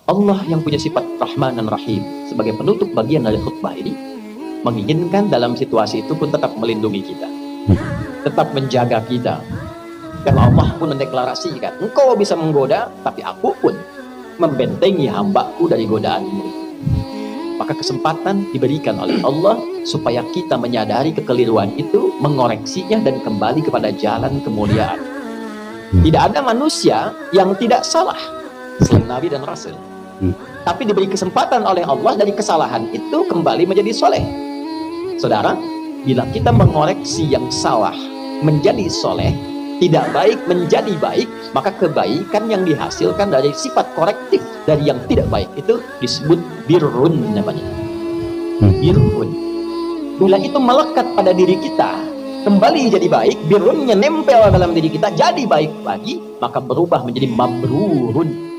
Allah yang punya sifat Rahman dan Rahim sebagai penutup bagian dari khutbah ini menginginkan dalam situasi itu pun tetap melindungi kita, tetap menjaga kita. Karena Allah pun mendeklarasikan, engkau bisa menggoda, tapi aku pun membentengi hambaku dari godaanmu. Maka kesempatan diberikan oleh Allah supaya kita menyadari kekeliruan itu, mengoreksinya dan kembali kepada jalan kemuliaan. Tidak ada manusia yang tidak salah selain Nabi dan Rasul. Tapi diberi kesempatan oleh Allah dari kesalahan itu kembali menjadi soleh. Saudara, bila kita mengoreksi yang salah menjadi soleh, tidak baik menjadi baik, maka kebaikan yang dihasilkan dari sifat korektif dari yang tidak baik itu disebut birrun namanya. Birrun. Bila itu melekat pada diri kita, kembali jadi baik, birrunnya nempel dalam diri kita, jadi baik lagi, maka berubah menjadi mabrurun.